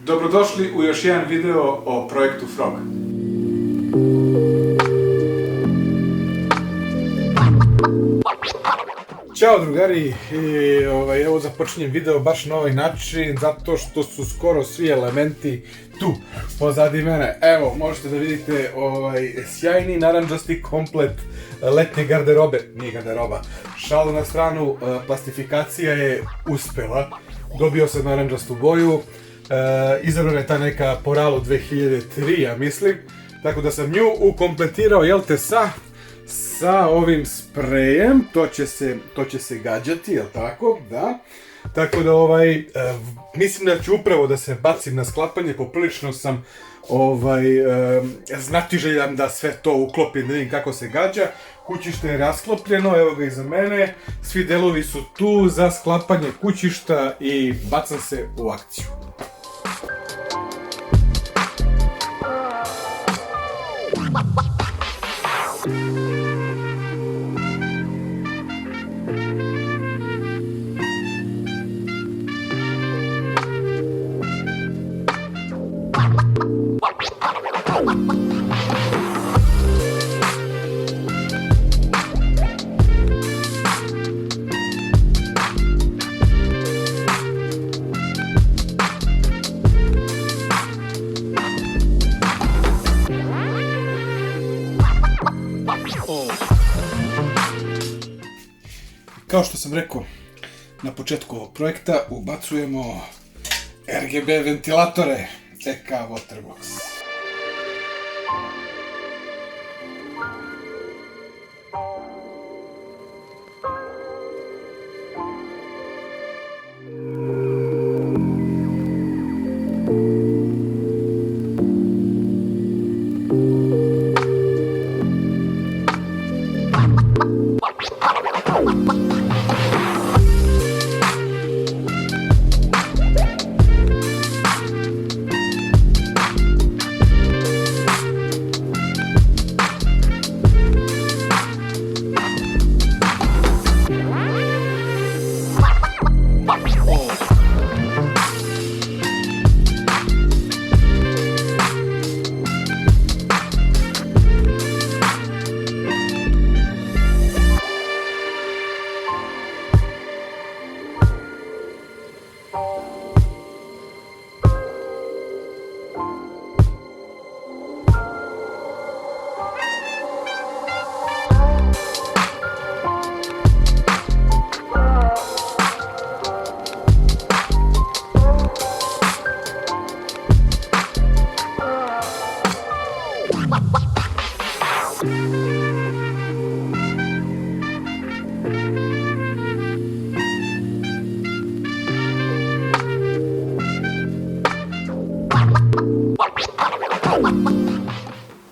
Dobrodošli u još jedan video o projektu Frog. Ćao drugari, evo započinjem video baš na ovaj način zato što su skoro svi elementi tu, pozadi mene. Evo, možete da vidite sjajni narandžasti komplet letnje garderobe, nije garderoba, šalu na stranu, plastifikacija je uspela, dobio sam narandžastu boju, izabrana je ta neka Poralo 2003, ja mislim, tako da sam nju ukompletirao, jel te, sa ovim sprejem, to će se gađati, jel tako, da. Tako da mislim da ću upravo da se bacim na sklapanje, poprilično sam znatiželjan da sve to uklopim, da vidim kako se gađa. Kućište je rasklopljeno, evo ga iza mene, svi delovi su tu za sklapanje kućišta i bacam se u akciju. Kao što sam rekao na početku ovog projekta, ubacujemo RGB ventilatore EK Waterbox.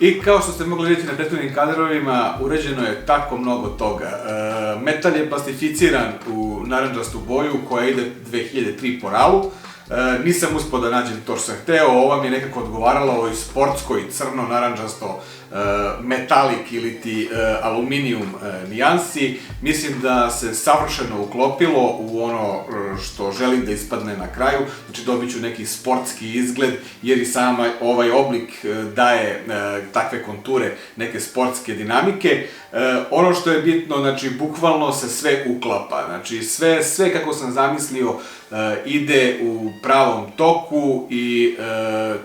I kao što ste mogli vidjeti na prethodnim kadrovima, uređeno je tako mnogo toga. Metal je plastificiran u narandžastu boju koja ide 2003 Poralu. Nisam uspio da nađem to što sam hteo, ova mi je nekako odgovarala ovoj sportskoj crno-narandžasto metalik ili ti aluminijum nijansi. Mislim da se savršeno uklopilo u ono što želim da ispadne na kraju, znači dobit ću neki sportski izgled jer i sama ovaj oblik daje takve konture, neke sportske dinamike. Ono što je bitno, znači bukvalno se sve uklapa, znači sve kako sam zamislio ide u pravom toku i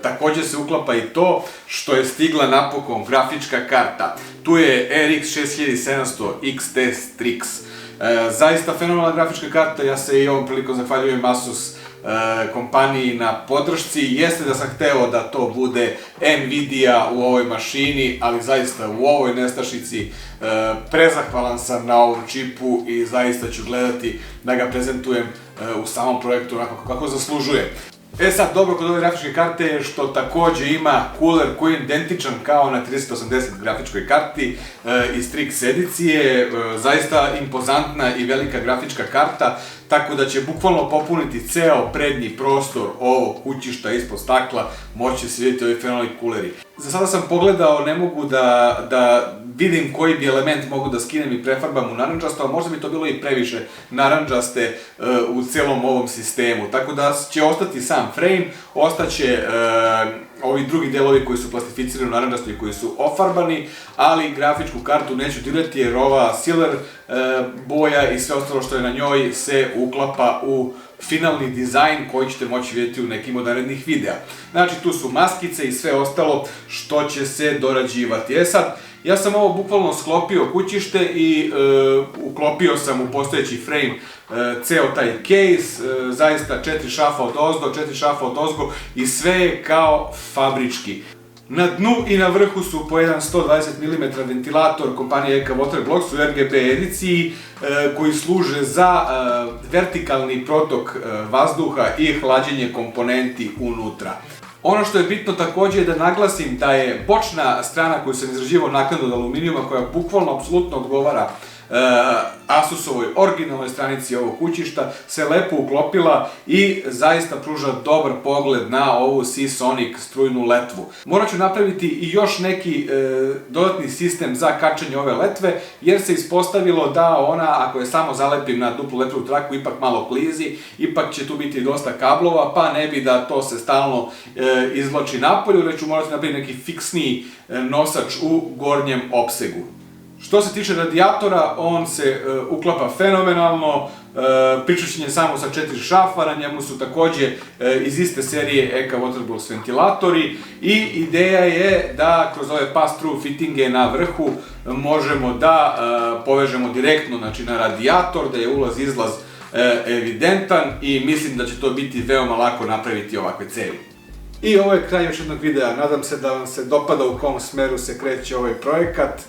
takođe se uklapa i to što je stigla napokon grafička karta. Tu je RX 6700 XT Strix. Zaista fenomenalna grafička karta, ja se i ovom prilikom zahvaljujem Asus kompaniji na podršci. Jeste da sam hteo da to bude Nvidia u ovoj mašini, ali zaista u ovoj nestašici prezahvalan sam na ovom čipu i zaista ću gledati da ga prezentujem u samom projektu onako kako zaslužuje. E sad, dobro kod ove grafičke karte je što takođe ima cooler koji je identičan kao na 3080 grafičkoj karti iz Strix edicije, zaista impozantna i velika grafička karta, tako da će bukvalno popuniti ceo prednji prostor ovog kućišta ispod stakla, moći se vidjeti ovi fenomenalni kuleri. Za sada sam pogledao, ne mogu da vidim koji bi element mogu da skinem i prefarbam u narandžasto, a možda bi to bilo i previše narandžaste u celom ovom sistemu. Tako da će ostati sam frame, ostaće ovi drugi delovi koji su plastificirani u narandžasto i koji su ofarbani, ali grafičku kartu neću dirati jer ova silver boja i sve ostalo što je na njoj se uklapa u finalni dizajn koji ćete moći vidjeti u nekim od narednih videa. Znači, tu su maskice i sve ostalo što će se dorađivati. Sad, ja sam ovo bukvalno sklopio kućište i uklopio sam u postojeći frame ceo taj case, zaista 4 šafa od ozdo, 4 šafa od ozgo i sve je kao fabrički. Na dnu i na vrhu su po jedan 120 mm ventilator kompanije EK Waterblocks u RGB ediciji koji služe za vertikalni protok vazduha i hlađenje komponenti unutra. Ono što je bitno takođe je da naglasim da je bočna strana koju sam izrađivao naknadno od aluminijuma, koja bukvalno apsolutno odgovara Asusovoj originalnoj stranici ovog kućišta, se lepo uklopila i zaista pruža dobar pogled na ovu Seasonic strujnu letvu. Morat ću napraviti i još neki dodatni sistem za kačenje ove letve, jer se ispostavilo da ona, ako je samo zalepim na duplu letvu traku, ipak malo klizi, ipak će tu biti dosta kablova, pa ne bi da to se stalno izvlači napolju, već ću morati napraviti neki fiksniji nosač u gornjem opsegu. Što se tiče radijatora, on se uklapa fenomenalno, pričućen je samo sa 4 šafa, na njemu su takođe iz iste serije EK Waterblocks ventilatori i ideja je da kroz ove pass-through fittinge na vrhu možemo da povežemo direktno na radijator, da je ulaz-izlaz evidentan i mislim da će to biti veoma lako napraviti ovakve cevi. I ovo je kraj još jednog videa, nadam se da vam se dopada u kom smeru se kreće ovaj projekat.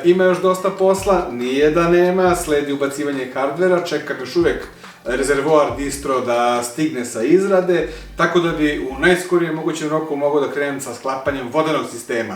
Ima još dosta posla, nije da nema, sledi ubacivanje hardvera, čekam još uvek rezervoar distro da stigne sa izrade, tako da bi u najskorijem mogućem roku mogao da krenem sa sklapanjem vodenog sistema.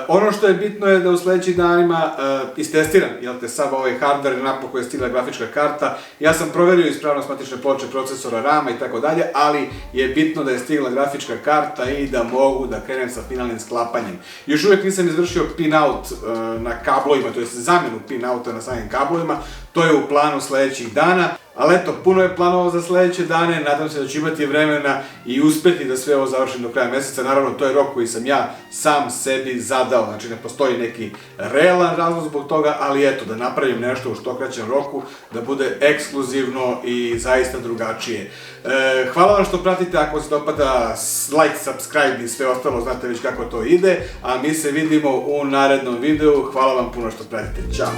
Ono što je bitno je da u sledećih danima istestiram, sav ovaj hardware, napokon je stigla grafička karta. Ja sam proverio ispravnost matične ploče, procesora, rama i tako dalje, ali je bitno da je stigla grafička karta i da mogu da krenem sa finalnim sklapanjem. Još uvek nisam izvršio pin-out na kablovima, to je zamenu pin-outa na samim kablovima, to je u planu sledećih dana. Ali eto, puno je planova za sledeće dane, nadam se da ću imati vremena i uspeti da sve ovo završim do kraja meseca. Naravno, to je rok koji sam ja sam sebi zadao, znači ne postoji neki realan razlog zbog toga, ali eto, da napravim nešto u što kraćem roku, da bude ekskluzivno i zaista drugačije. Hvala vam što pratite, ako vam se dopada, like, subscribe i sve ostalo, znate već kako to ide, a mi se vidimo u narednom videu. Hvala vam puno što pratite, ćao!